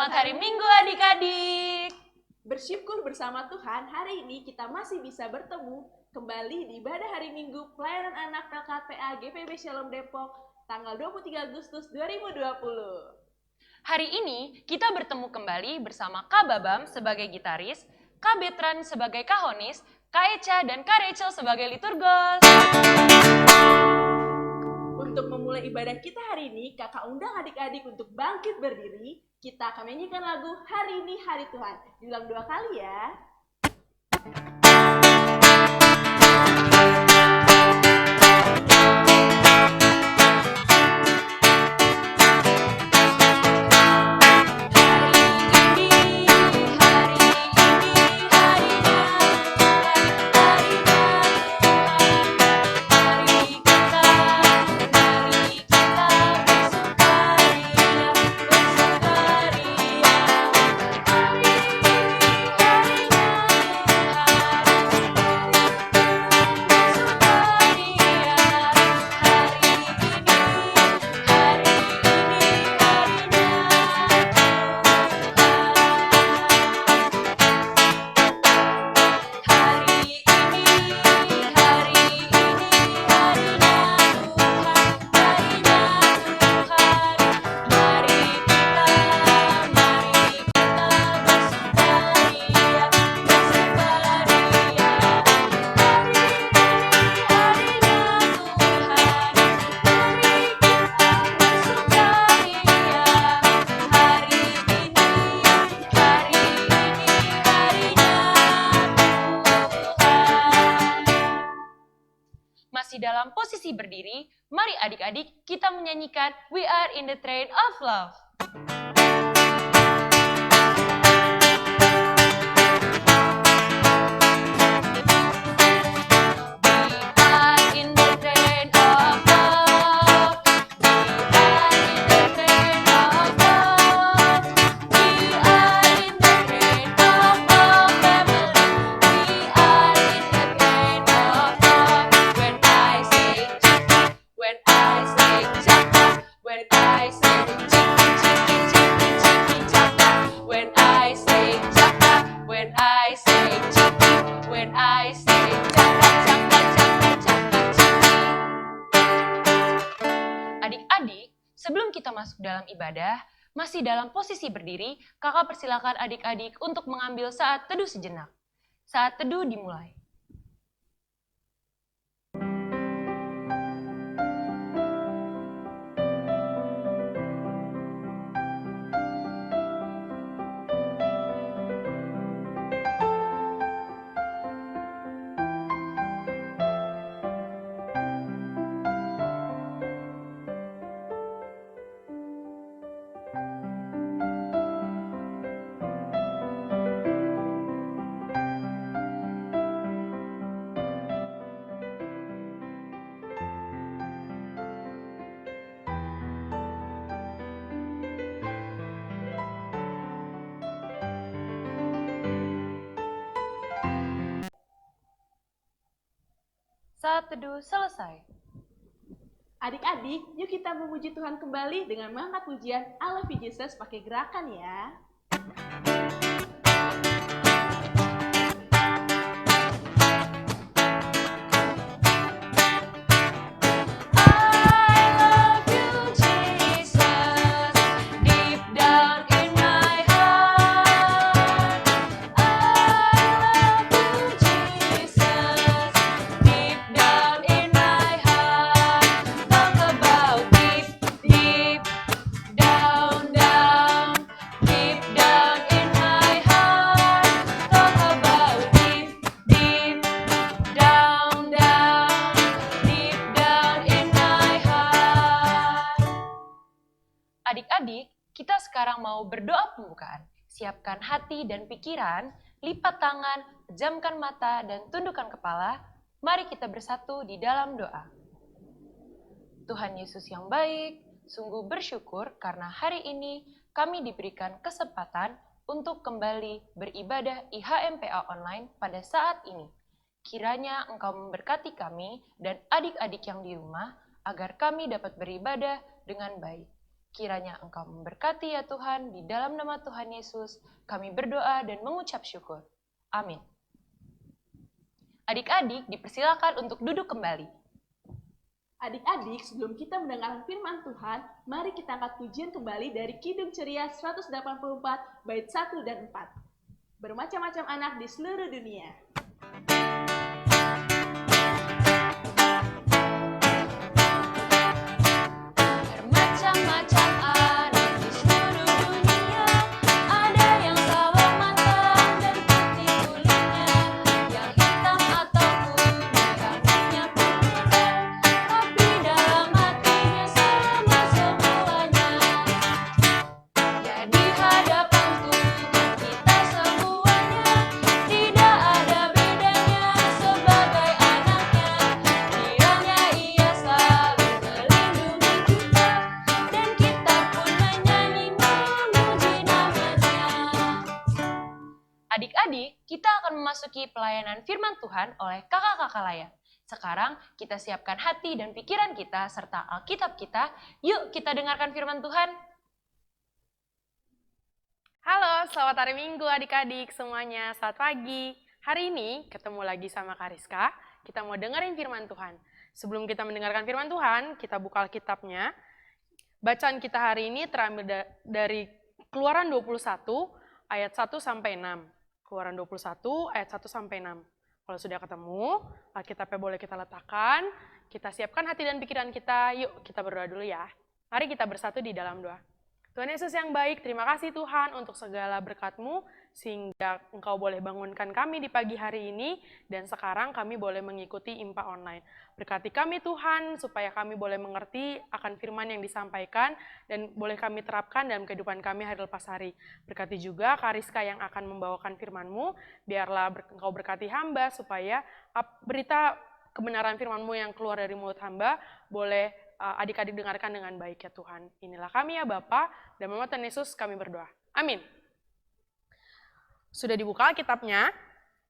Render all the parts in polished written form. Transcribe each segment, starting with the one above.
Selamat hari Minggu adik-adik. Bersyukur bersama Tuhan, hari ini kita masih bisa bertemu kembali di ibadah hari Minggu Pelayanan Anak PLKPA GPB Shalom Depok tanggal 23 Agustus 2020. Hari ini kita bertemu kembali bersama Kak Babam sebagai gitaris, Kak Betran sebagai kahonis, Kak Echa dan Kak Rachel sebagai liturgos. Untuk memulai ibadah kita hari ini, kakak undang adik-adik untuk bangkit berdiri. Kita akan menyanyikan lagu Hari Ini Hari Tuhan. Diulang 2 kali ya. Masih dalam posisi berdiri, mari adik-adik kita menyanyikan We Are in the Train of Love. Adik-adik, sebelum kita masuk dalam ibadah, masih dalam posisi berdiri, kakak persilakan adik-adik untuk mengambil saat teduh sejenak. Saat teduh dimulai. Saat teduh selesai. Adik-adik, yuk kita memuji Tuhan kembali dengan mengangkat pujian I Love You Jesus pakai gerakan ya. Adik-adik, kita sekarang mau berdoa pembukaan. Siapkan hati dan pikiran, lipat tangan, pejamkan mata, dan tundukkan kepala. Mari kita bersatu di dalam doa. Tuhan Yesus yang baik, sungguh bersyukur karena hari ini kami diberikan kesempatan untuk kembali beribadah IHMPA online pada saat ini. Kiranya Engkau memberkati kami dan adik-adik yang di rumah agar kami dapat beribadah dengan baik. Kiranya Engkau memberkati ya Tuhan, di dalam nama Tuhan Yesus, kami berdoa dan mengucap syukur. Amin. Adik-adik dipersilakan untuk duduk kembali. Adik-adik, sebelum kita mendengarkan firman Tuhan, mari kita angkat pujian kembali dari Kidung Ceria 184, bait 1 dan 4. Bermacam-macam anak di seluruh dunia. Bermacam-macam anak di seluruh dunia, ada yang sawo matang dan putih kulitnya, yang hitam atau kuning rambutnya putih, tapi dalam hatinya sama semuanya. Ya di hadapan Tuhan kita semuanya, tidak ada bedanya sebagai anaknya. Kiranya Ia selalu melindungi kita, dan kita pun menyanyi memuji namanya. Adik-adik, kita akan memasuki pelayanan firman Tuhan oleh kakak-kakak layan. Sekarang kita siapkan hati dan pikiran kita serta Alkitab kita. Yuk kita dengarkan firman Tuhan. Halo, selamat hari Minggu adik-adik semuanya. Selamat pagi. Hari ini ketemu lagi sama Kariska. Kita mau dengerin firman Tuhan. Sebelum kita mendengarkan firman Tuhan, kita buka Alkitabnya. Bacaan kita hari ini terambil dari Keluaran 21 ayat 1 sampai 6. Keluaran 21 ayat 1 sampai 6. Kalau sudah ketemu, Alkitabnya boleh kita letakkan. Kita siapkan hati dan pikiran kita. Yuk kita berdoa dulu ya. Mari kita bersatu di dalam doa. Tuhan Yesus yang baik, terima kasih Tuhan untuk segala berkat-Mu, sehingga Engkau boleh bangunkan kami di pagi hari ini, dan sekarang kami boleh mengikuti IMPA online. Berkati kami Tuhan, supaya kami boleh mengerti akan firman yang disampaikan, dan boleh kami terapkan dalam kehidupan kami hari lepas hari. Berkati juga Kariska yang akan membawakan firman-Mu, biarlah Engkau berkati hamba, supaya berita kebenaran firman-Mu yang keluar dari mulut hamba, boleh adik-adik dengarkan dengan baik ya Tuhan. Inilah kami ya Bapa, dan nama Tuhan Yesus kami berdoa. Amin. Sudah dibuka Alkitabnya,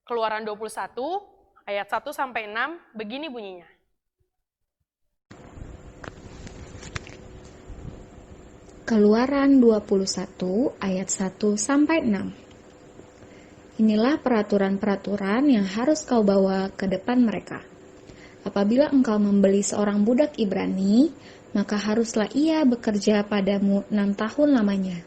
Keluaran 21 ayat 1 sampai 6, begini bunyinya. Keluaran 21 ayat 1 sampai 6. Inilah peraturan-peraturan yang harus kau bawa ke depan mereka. Apabila engkau membeli seorang budak Ibrani, maka haruslah ia bekerja padamu 6 tahun lamanya.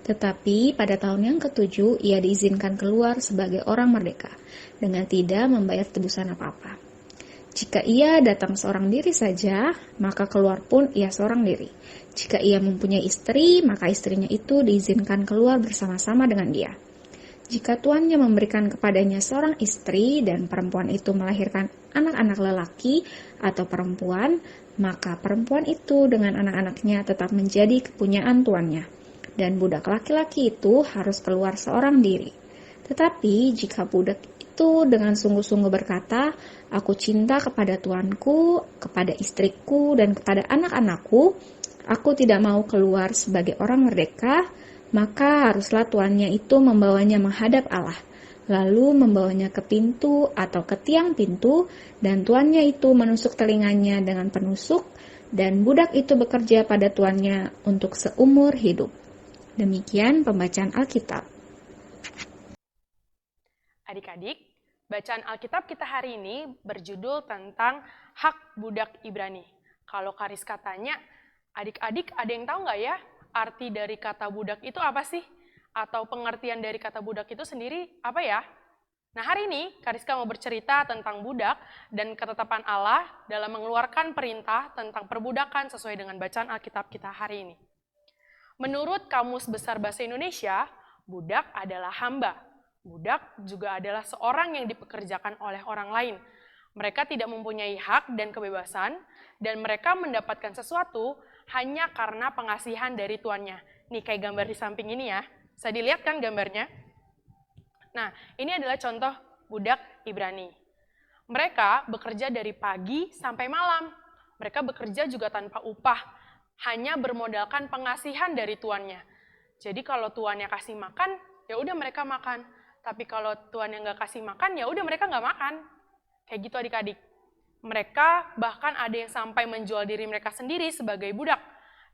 Tetapi pada tahun yang ke-7, ia diizinkan keluar sebagai orang merdeka, dengan tidak membayar tebusan apa-apa. Jika ia datang seorang diri saja, maka keluar pun ia seorang diri. Jika ia mempunyai istri, maka istrinya itu diizinkan keluar bersama-sama dengan dia. Jika tuannya memberikan kepadanya seorang istri dan perempuan itu melahirkan anak-anak lelaki atau perempuan, maka perempuan itu dengan anak-anaknya tetap menjadi kepunyaan tuannya, dan budak laki-laki itu harus keluar seorang diri. Tetapi jika budak itu dengan sungguh-sungguh berkata, "Aku cinta kepada tuanku, kepada istriku, dan kepada anak-anakku, aku tidak mau keluar sebagai orang merdeka," maka haruslah tuannya itu membawanya menghadap Allah, lalu membawanya ke pintu atau ke tiang pintu, dan tuannya itu menusuk telinganya dengan penusuk, dan budak itu bekerja pada tuannya untuk seumur hidup. Demikian pembacaan Alkitab. Adik-adik, bacaan Alkitab kita hari ini berjudul tentang hak budak Ibrani. Kalau Kariska tanya, adik-adik ada yang tahu nggak ya arti dari kata budak itu apa sih? Atau pengertian dari kata budak itu sendiri apa ya? Nah hari ini Kariska mau bercerita tentang budak dan ketetapan Allah dalam mengeluarkan perintah tentang perbudakan sesuai dengan bacaan Alkitab kita hari ini. Menurut Kamus Besar Bahasa Indonesia, budak adalah hamba. Budak juga adalah seorang yang dipekerjakan oleh orang lain. Mereka tidak mempunyai hak dan kebebasan, dan mereka mendapatkan sesuatu hanya karena pengasihan dari tuannya. Nih kayak gambar di samping ini ya. Bisa dilihat kan gambarnya? Nah, ini adalah contoh budak Ibrani. Mereka bekerja dari pagi sampai malam. Mereka bekerja juga tanpa upah, hanya bermodalkan pengasihan dari tuannya. Jadi kalau tuannya kasih makan, ya udah mereka makan. Tapi kalau tuannya nggak kasih makan, ya udah mereka nggak makan. Kayak gitu adik-adik. Mereka bahkan ada yang sampai menjual diri mereka sendiri sebagai budak.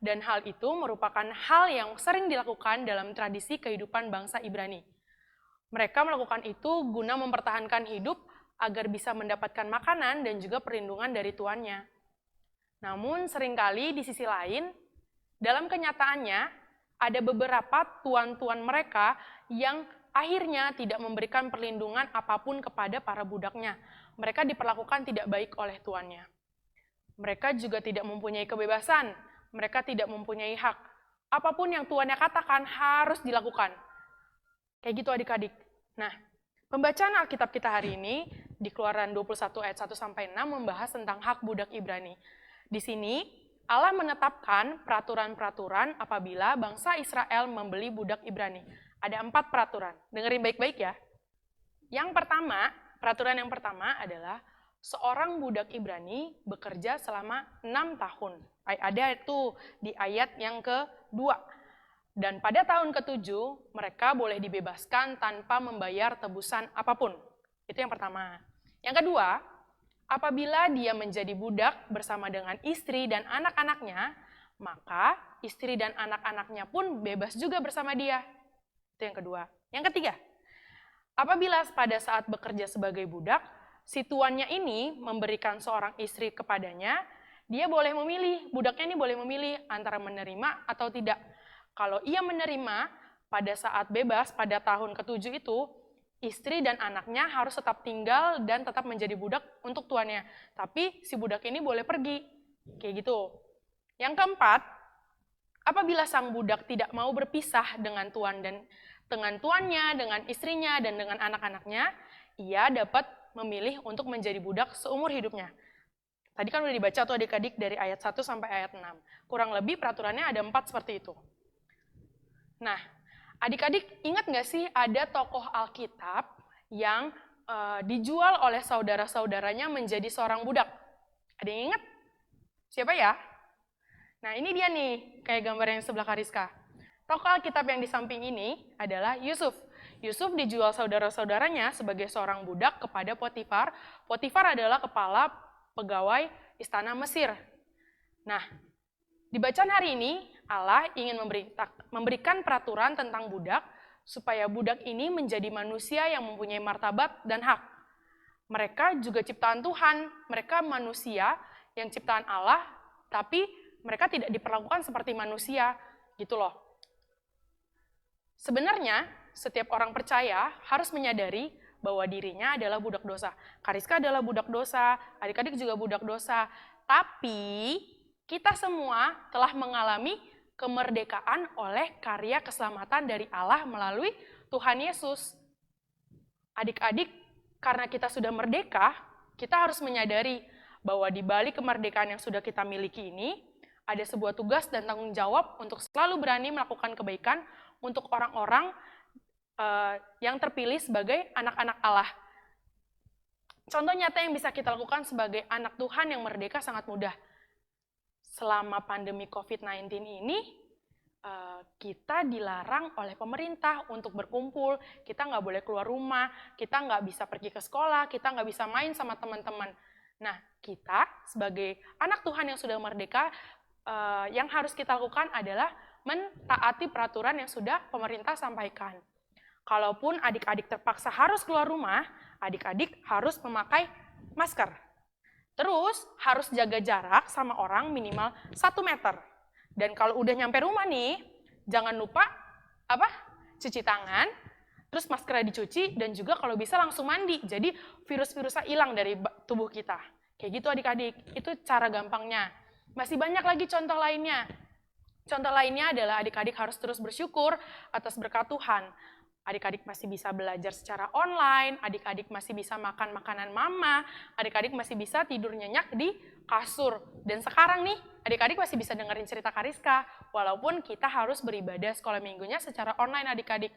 Dan hal itu merupakan hal yang sering dilakukan dalam tradisi kehidupan bangsa Ibrani. Mereka melakukan itu guna mempertahankan hidup agar bisa mendapatkan makanan dan juga perlindungan dari tuannya. Namun seringkali di sisi lain, dalam kenyataannya ada beberapa tuan-tuan mereka yang akhirnya tidak memberikan perlindungan apapun kepada para budaknya. Mereka diperlakukan tidak baik oleh tuannya. Mereka juga tidak mempunyai kebebasan, mereka tidak mempunyai hak. Apapun yang tuannya katakan harus dilakukan. Kayak gitu adik-adik. Nah, pembacaan Alkitab kita hari ini di Keluaran 21 ayat 1-6 membahas tentang hak budak Ibrani. Di sini, Allah menetapkan peraturan-peraturan apabila bangsa Israel membeli budak Ibrani. Ada 4 peraturan. Dengerin baik-baik ya. Peraturan yang pertama adalah seorang budak Ibrani bekerja selama 6 tahun. Ada itu di ayat yang kedua. Dan pada tahun ke-7, mereka boleh dibebaskan tanpa membayar tebusan apapun. Itu yang pertama. Yang kedua, apabila dia menjadi budak bersama dengan istri dan anak-anaknya, maka istri dan anak-anaknya pun bebas juga bersama dia. Itu yang kedua. Yang ketiga, apabila pada saat bekerja sebagai budak, si tuannya ini memberikan seorang istri kepadanya, dia boleh memilih, budaknya ini boleh memilih antara menerima atau tidak. Kalau ia menerima, pada saat bebas, pada tahun ke-7 itu, istri dan anaknya harus tetap tinggal dan tetap menjadi budak untuk tuannya. Tapi si budak ini boleh pergi. Kayak gitu. Yang keempat, apabila sang budak tidak mau berpisah dengan tuannya, dengan istrinya, dan dengan anak-anaknya, ia dapat memilih untuk menjadi budak seumur hidupnya. Tadi kan udah dibaca tuh adik-adik dari ayat 1 sampai ayat 6. Kurang lebih peraturannya ada 4 seperti itu. Nah, adik-adik ingat nggak sih ada tokoh Alkitab yang dijual oleh saudara-saudaranya menjadi seorang budak? Ada yang ingat? Siapa ya? Nah, ini dia nih, kayak gambar yang sebelah Kariska. Tokoh Alkitab yang di samping ini adalah Yusuf. Yusuf dijual saudara-saudaranya sebagai seorang budak kepada Potifar. Potifar adalah kepala pegawai istana Mesir. Nah, di bacaan hari ini, Allah ingin memberikan peraturan tentang budak, supaya budak ini menjadi manusia yang mempunyai martabat dan hak. Mereka juga ciptaan Tuhan, mereka manusia yang ciptaan Allah, tapi mereka tidak diperlakukan seperti manusia, gitu loh. Sebenarnya, setiap orang percaya harus menyadari bahwa dirinya adalah budak dosa. Kariska adalah budak dosa, adik-adik juga budak dosa. Tapi, kita semua telah mengalami kemerdekaan oleh karya keselamatan dari Allah melalui Tuhan Yesus. Adik-adik, karena kita sudah merdeka, kita harus menyadari bahwa di balik kemerdekaan yang sudah kita miliki ini, ada sebuah tugas dan tanggung jawab untuk selalu berani melakukan kebaikan untuk orang-orang yang terpilih sebagai anak-anak Allah. Contoh nyata yang bisa kita lakukan sebagai anak Tuhan yang merdeka sangat mudah. Selama pandemi COVID-19 ini, kita dilarang oleh pemerintah untuk berkumpul, kita nggak boleh keluar rumah, kita nggak bisa pergi ke sekolah, kita nggak bisa main sama teman-teman. Nah, kita sebagai anak Tuhan yang sudah merdeka, yang harus kita lakukan adalah mentaati peraturan yang sudah pemerintah sampaikan. Kalaupun adik-adik terpaksa harus keluar rumah, adik-adik harus memakai masker. Terus harus jaga jarak sama orang minimal 1 meter. Dan kalau udah nyampe rumah nih, jangan lupa cuci tangan, terus maskernya dicuci, dan juga kalau bisa langsung mandi. Jadi virus-virusnya hilang dari tubuh kita. Kayak gitu adik-adik, itu cara gampangnya. Masih banyak lagi contoh lainnya. Contoh lainnya adalah adik-adik harus terus bersyukur atas berkat Tuhan. Adik-adik masih bisa belajar secara online, adik-adik masih bisa makan makanan mama, adik-adik masih bisa tidur nyenyak di kasur. Dan sekarang nih, adik-adik masih bisa dengerin cerita Kariska, walaupun kita harus beribadah sekolah minggunya secara online adik-adik.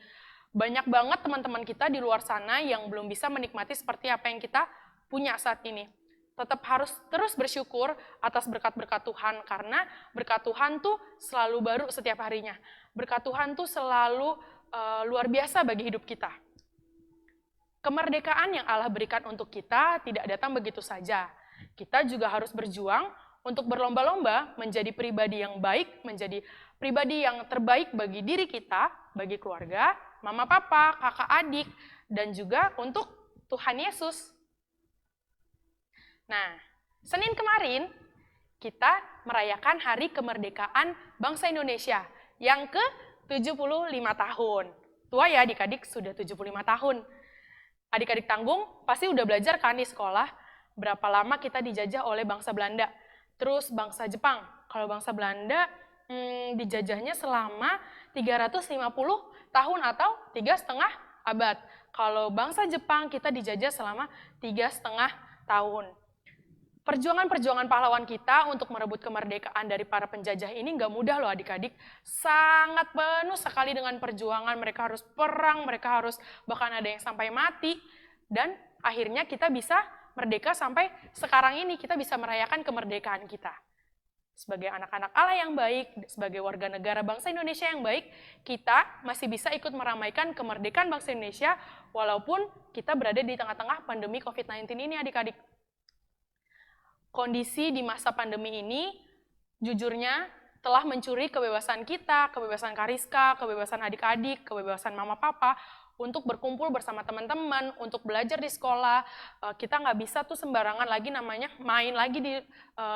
Banyak banget teman-teman kita di luar sana yang belum bisa menikmati seperti apa yang kita punya saat ini. Tetap harus terus bersyukur atas berkat-berkat Tuhan, karena berkat Tuhan tuh selalu baru setiap harinya. Berkat Tuhan tuh selalu luar biasa bagi hidup kita. Kemerdekaan yang Allah berikan untuk kita tidak datang begitu saja. Kita juga harus berjuang untuk berlomba-lomba menjadi pribadi yang baik, menjadi pribadi yang terbaik bagi diri kita, bagi keluarga, mama papa, kakak adik, dan juga untuk Tuhan Yesus. Nah, Senin kemarin kita merayakan Hari Kemerdekaan Bangsa Indonesia yang ke-75 tahun. Tua ya adik-adik, sudah 75 tahun. Adik-adik tanggung pasti udah belajar kan di sekolah berapa lama kita dijajah oleh bangsa Belanda. Terus bangsa Jepang. Kalau bangsa Belanda dijajahnya selama 350 tahun atau 3,5 abad. Kalau bangsa Jepang kita dijajah selama 3,5 tahun. Perjuangan-perjuangan pahlawan kita untuk merebut kemerdekaan dari para penjajah ini nggak mudah loh adik-adik. Sangat penuh sekali dengan perjuangan, mereka harus perang, mereka harus bahkan ada yang sampai mati. Dan akhirnya kita bisa merdeka sampai sekarang ini, kita bisa merayakan kemerdekaan kita. Sebagai anak-anak Allah yang baik, sebagai warga negara bangsa Indonesia yang baik, kita masih bisa ikut meramaikan kemerdekaan bangsa Indonesia walaupun kita berada di tengah-tengah pandemi COVID-19 ini adik-adik. Kondisi di masa pandemi ini, jujurnya telah mencuri kebebasan kita, kebebasan Kariska, kebebasan adik-adik, kebebasan mama papa, untuk berkumpul bersama teman-teman, untuk belajar di sekolah. Kita nggak bisa tuh sembarangan lagi namanya main lagi di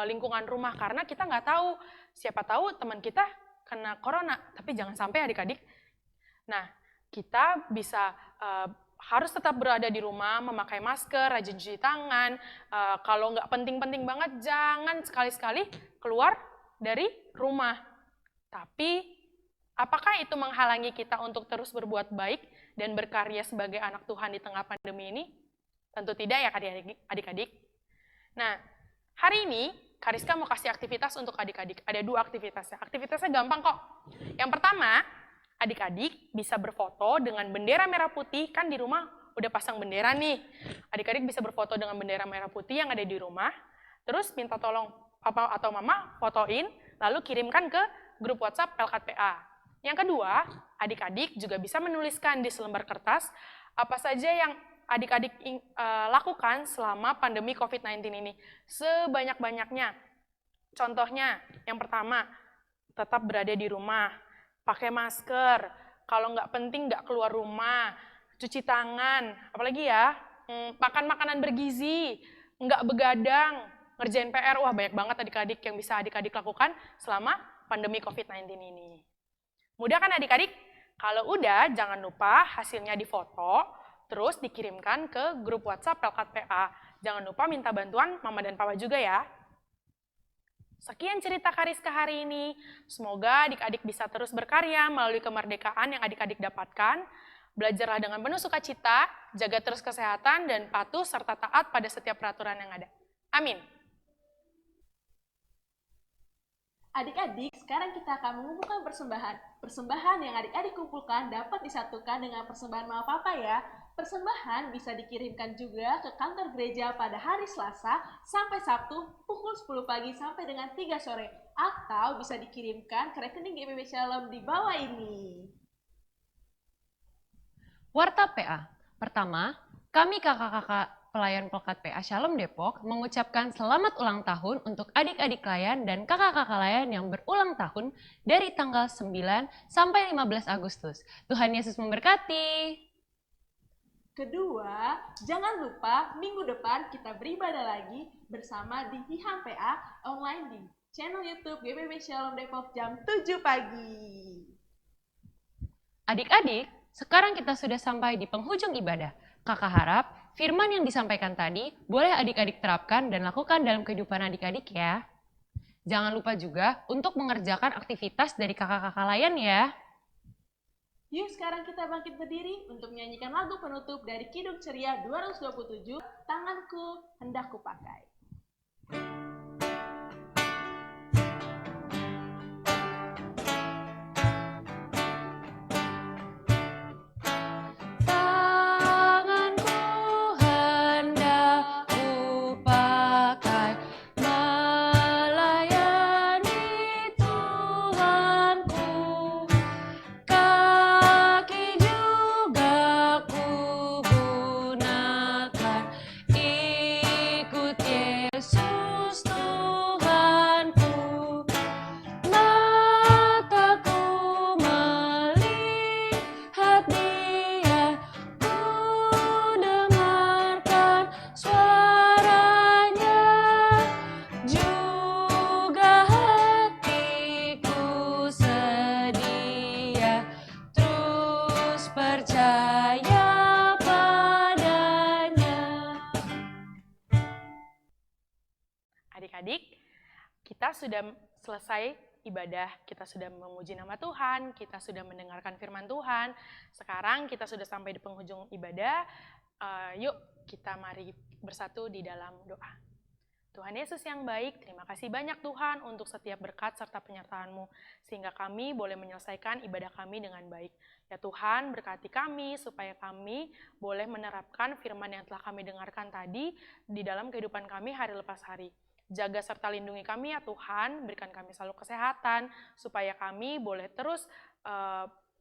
lingkungan rumah, karena kita nggak tahu, siapa tahu teman kita kena corona, tapi jangan sampai adik-adik. Nah, kita bisa harus tetap berada di rumah, memakai masker, rajin cuci tangan. Kalau nggak penting-penting banget, jangan sekali-sekali keluar dari rumah. Tapi, apakah itu menghalangi kita untuk terus berbuat baik dan berkarya sebagai anak Tuhan di tengah pandemi ini? Tentu tidak ya adik-adik. Nah, hari ini Kariska mau kasih aktivitas untuk adik-adik. Ada 2 aktivitasnya. Aktivitasnya gampang kok. Yang pertama, adik-adik bisa berfoto dengan bendera merah putih, kan di rumah udah pasang bendera nih. Adik-adik bisa berfoto dengan bendera merah putih yang ada di rumah, terus minta tolong papa atau mama fotoin, lalu kirimkan ke grup WhatsApp LKPA. Yang kedua, adik-adik juga bisa menuliskan di selembar kertas apa saja yang adik-adik lakukan selama pandemi COVID-19 ini. Sebanyak-banyaknya. Contohnya, yang pertama, tetap berada di rumah. Pakai masker, kalau nggak penting nggak keluar rumah, cuci tangan, apalagi ya, makan makanan bergizi, nggak begadang, ngerjain PR, wah banyak banget adik-adik yang bisa adik-adik lakukan selama pandemi COVID-19 ini. Mudah kan adik-adik? Kalau udah, jangan lupa hasilnya difoto, terus dikirimkan ke grup WhatsApp LKPA. Jangan lupa minta bantuan mama dan papa juga ya. Sekian cerita Kariska hari ini. Semoga adik-adik bisa terus berkarya melalui kemerdekaan yang adik-adik dapatkan. Belajarlah dengan penuh sukacita, jaga terus kesehatan, dan patuh serta taat pada setiap peraturan yang ada. Amin. Adik-adik, sekarang kita akan mengumpulkan persembahan. Persembahan yang adik-adik kumpulkan dapat disatukan dengan persembahan mama papa ya. Persembahan bisa dikirimkan juga ke kantor gereja pada hari Selasa sampai Sabtu pukul 10 pagi sampai dengan 3 sore. Atau bisa dikirimkan ke rekening GPB Shalom di bawah ini. Warta PA. Pertama, kami kakak-kakak pelayan Pelkat PA Shalom Depok mengucapkan selamat ulang tahun untuk adik-adik layan dan kakak-kakak layan yang berulang tahun dari tanggal 9 sampai 15 Agustus. Tuhan Yesus memberkati. Kedua, jangan lupa minggu depan kita beribadah lagi bersama di Hiham PA online di channel YouTube GPB Shalom Depok jam 7 pagi. Adik-adik, sekarang kita sudah sampai di penghujung ibadah. Kakak harap firman yang disampaikan tadi boleh adik-adik terapkan dan lakukan dalam kehidupan adik-adik ya. Jangan lupa juga untuk mengerjakan aktivitas dari kakak-kakak layan ya. Yuk sekarang kita bangkit berdiri untuk menyanyikan lagu penutup dari Kidung Ceria 227, Tanganku Hendak Kupakai. Yesus Adik-adik, kita sudah selesai ibadah, kita sudah memuji nama Tuhan, kita sudah mendengarkan firman Tuhan. Sekarang kita sudah sampai di penghujung ibadah. Yuk kita mari bersatu di dalam doa. Tuhan Yesus yang baik, terima kasih banyak Tuhan untuk setiap berkat serta penyertaan-Mu, sehingga kami boleh menyelesaikan ibadah kami dengan baik. Ya Tuhan, berkati kami supaya kami boleh menerapkan firman yang telah kami dengarkan tadi di dalam kehidupan kami hari lepas hari. Jaga serta lindungi kami ya Tuhan, berikan kami selalu kesehatan, supaya kami boleh terus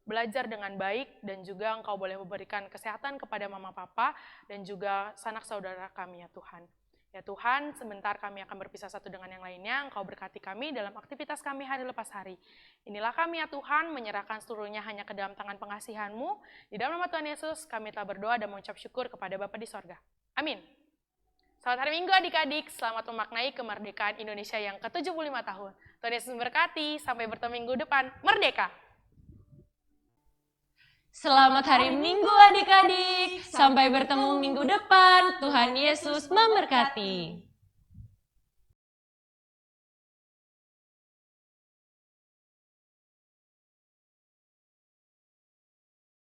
belajar dengan baik, dan juga Engkau boleh memberikan kesehatan kepada mama papa, dan juga sanak saudara kami ya Tuhan. Ya Tuhan, sebentar kami akan berpisah satu dengan yang lainnya, Engkau berkati kami dalam aktivitas kami hari lepas hari. Inilah kami ya Tuhan, menyerahkan seluruhnya hanya ke dalam tangan pengasihan-Mu. Di dalam nama Tuhan Yesus, kami telah berdoa dan mengucap syukur kepada Bapa di sorga. Amin. Selamat hari Minggu adik-adik, selamat memaknai kemerdekaan Indonesia yang ke-75 tahun. Tuhan Yesus memberkati, sampai bertemu minggu depan. Merdeka! Selamat hari Minggu adik-adik, sampai bertemu minggu depan. Tuhan Yesus memberkati.